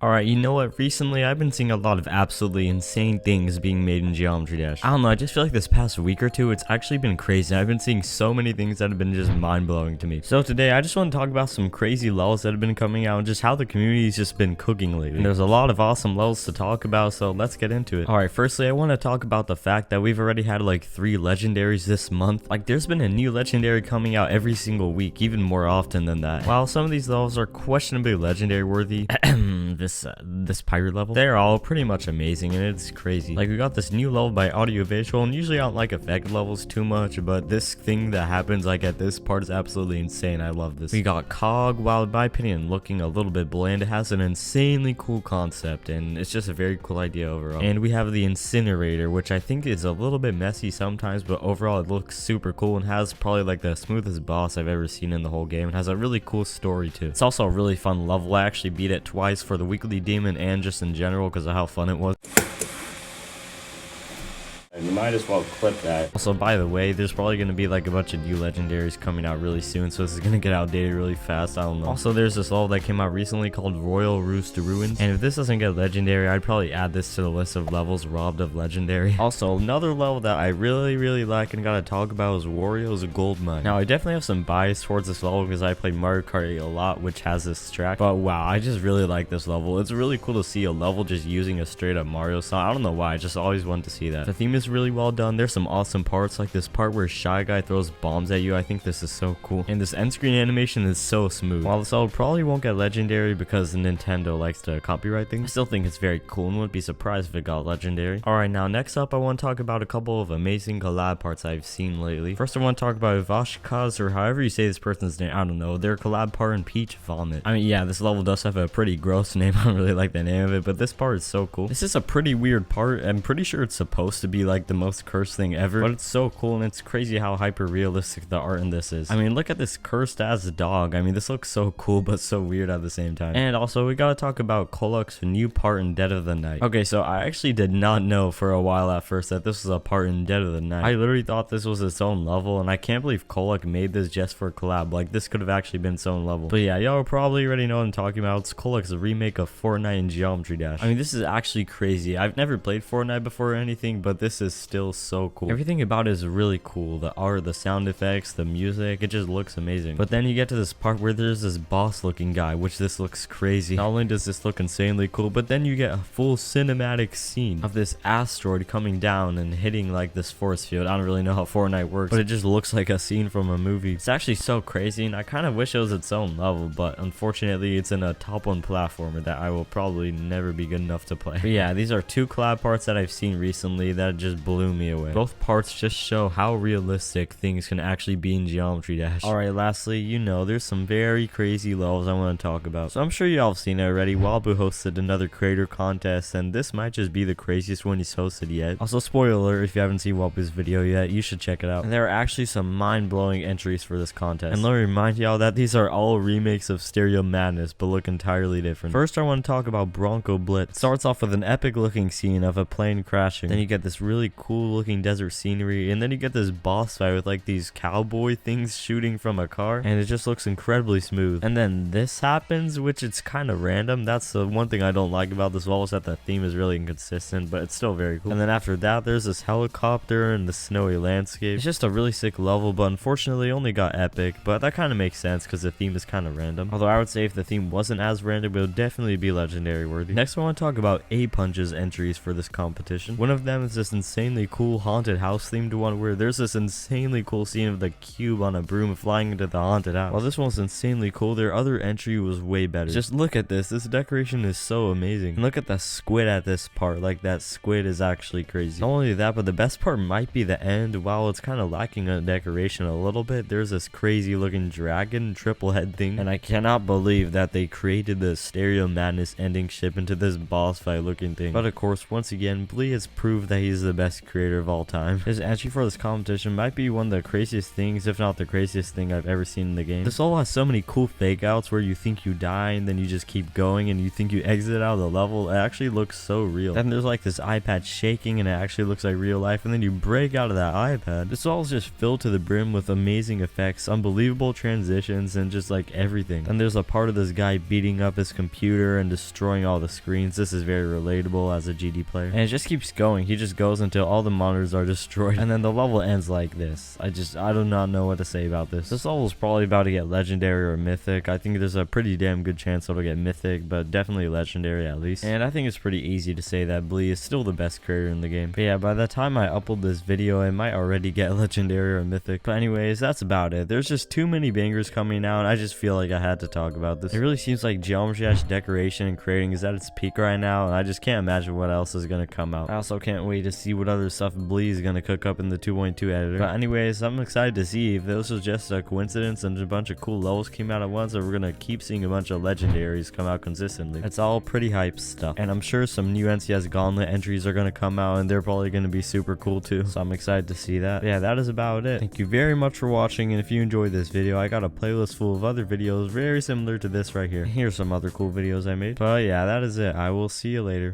Alright, you know what? Recently, I've been seeing a lot of absolutely insane things being made in Geometry Dash. I don't know, I just feel like this past week or two, it's actually been crazy. I've been seeing so many things that have been just mind-blowing to me. So today, I just want to talk about some crazy levels that have been coming out and just how the community's just been cooking lately. And there's a lot of awesome levels to talk about, so let's get into it. Alright, firstly, I want to talk about the fact that we've already had like 3 legendaries this month. Like, there's been a new legendary coming out every single week, even more often than that. While some of these levels are questionably legendary worthy, this pirate level, they're all pretty much amazing, and it's crazy. Like, we got this new level by audiovisual, and usually I don't like effect levels too much, but this thing that happens like at this part is absolutely insane. I love this. We got Cog, while in my opinion looking a little bit bland, it has an insanely cool concept, and it's just a very cool idea overall. And we have the Incinerator, which I think is a little bit messy sometimes, but overall it looks super cool and has probably like the smoothest boss I've ever seen in the whole game. It has a really cool story too. It's also a really fun level. I actually beat it twice for the weekly demon and just in general because of how fun it was. You might as well clip that. Also, by the way, there's probably going to be like a bunch of new legendaries coming out really soon, so this is going to get outdated really fast. I don't know. Also, there's this level that came out recently called Royal Roost Ruins, and if this doesn't get legendary, I'd probably add this to the list of levels robbed of legendary. Also, another level that I really like and gotta talk about is Wario's Gold Mine. Now, I definitely have some bias towards this level because I played Mario Kart 8 a lot, which has this track, but wow, I just really like this level. It's really cool to see a level just using a straight up Mario song. I don't know why, I just always wanted to see that. The theme is really well done. There's some awesome parts, like this part where Shy Guy throws bombs at you. I think this is so cool, and this end screen animation is so smooth. While this level probably won't get legendary because Nintendo likes to copyright things, I still think it's very cool and wouldn't be surprised if it got legendary. Alright, now next up I want to talk about a couple of amazing collab parts I've seen lately. First, I want to talk about Vashkaz, or however you say this person's name. I don't know, their collab part in Peach Vomit. I mean, yeah, this level does have a pretty gross name. I don't really like the name of it, but this part is so cool. This is a pretty weird part. I'm pretty sure it's supposed to be like the most cursed thing ever, but it's so cool, and it's crazy how hyper realistic the art in this is. I mean, look at this cursed ass dog. I mean, this looks so cool but so weird at the same time. And also, we gotta talk about Kolak's new part in Dead of the Night. Okay, so I actually did not know for a while at first that this was a part in Dead of the Night. I literally thought this was its own level, and I can't believe Kolak made this just for collab. Like, this could have actually been its own level. But yeah, y'all probably already know what I'm talking about. It's Kolak's remake of Fortnite in Geometry Dash. I mean, this is actually crazy. I've never played Fortnite before or anything, but this is still so cool. Everything about it is really cool. The art, the sound effects, the music, it just looks amazing. But then you get to this part where there's this boss looking guy, which this looks crazy. Not only does this look insanely cool, but then you get a full cinematic scene of this asteroid coming down and hitting like this force field. I don't really know how Fortnite works, but it just looks like a scene from a movie. It's actually so crazy, and I kind of wish it was its own level, but unfortunately it's in a top 1 platformer that I will probably never be good enough to play. But yeah, these are 2 collab parts that I've seen recently that just blew me away. Both parts just show how realistic things can actually be in Geometry Dash. Alright, lastly, you know, there's some very crazy levels I want to talk about. So I'm sure y'all have seen it already. Wabu hosted another creator contest, and this might just be the craziest one he's hosted yet. Also, spoiler alert, if you haven't seen Wabu's video yet, you should check it out. And there are actually some mind-blowing entries for this contest. And let me remind y'all that these are all remakes of Stereo Madness, but look entirely different. First, I want to talk about Bronco Blitz. It starts off with an epic looking scene of a plane crashing. Then you get this really cool looking desert scenery, and then you get this boss fight with like these cowboy things shooting from a car, and it just looks incredibly smooth. And then this happens, which it's kind of random. That's the one thing I don't like about this level, is that the theme is really inconsistent, but it's still very cool. And then after that, there's this helicopter and the snowy landscape. It's just a really sick level, but unfortunately only got epic, but that kind of makes sense because the theme is kind of random. Although I would say if the theme wasn't as random, it would definitely be legendary worthy. Next, I want to talk about A-Punch's entries for this competition. One of them is this insanely cool haunted house themed one where there's this insanely cool scene of the cube on a broom flying into the haunted house. While this one's insanely cool, their other entry was way better. Just look at this. This decoration is so amazing. And look at the squid at this part. Like, that squid is actually crazy. Not only that, but the best part might be the end. While it's kind of lacking on decoration a little bit, there's this crazy looking dragon triple head thing. And I cannot believe that they created the Stereo Madness ending ship into this boss fight looking thing. But of course, once again, Blee has proved that he's the best best creator of all time. His entry for this competition might be one of the craziest things, if not the craziest thing I've ever seen in the game. This level has so many cool fake outs where you think you die and then you just keep going and you think you exit out of the level. It actually looks so real. And there's like this iPad shaking and it actually looks like real life, and then you break out of that iPad. This level is just filled to the brim with amazing effects, unbelievable transitions, and just like everything. And there's a part of this guy beating up his computer and destroying all the screens. This is very relatable as a GD player. And it just keeps going. He just goes until all the monitors are destroyed, and then the level ends like this. I do not know what to say about this. This level is probably about to get legendary or mythic. I think there's a pretty damn good chance it'll get mythic, but definitely legendary at least. And I think it's pretty easy to say that Blee is still the best creator in the game. But yeah, by the time I upload this video, it might already get legendary or mythic. But anyways, that's about it. There's just too many bangers coming out, and I just feel like I had to talk about this. It really seems like Geometry Dash decoration and creating is at its peak right now, and I just can't imagine what else is gonna come out. I also can't wait to see what other stuff Blee is gonna cook up in the 2.2 editor. But anyways, I'm excited to see if this was just a coincidence and a bunch of cool levels came out at once, or we're gonna keep seeing a bunch of legendaries come out consistently. It's all pretty hype stuff, and I'm sure some new NCS Gauntlet entries are gonna come out, and they're probably gonna be super cool too, so I'm excited to see that. But yeah, that is about it. Thank you very much for watching, and if you enjoyed this video, I got a playlist full of other videos very similar to this right here. Here's some other cool videos I made. But yeah, that is it. I will see you later.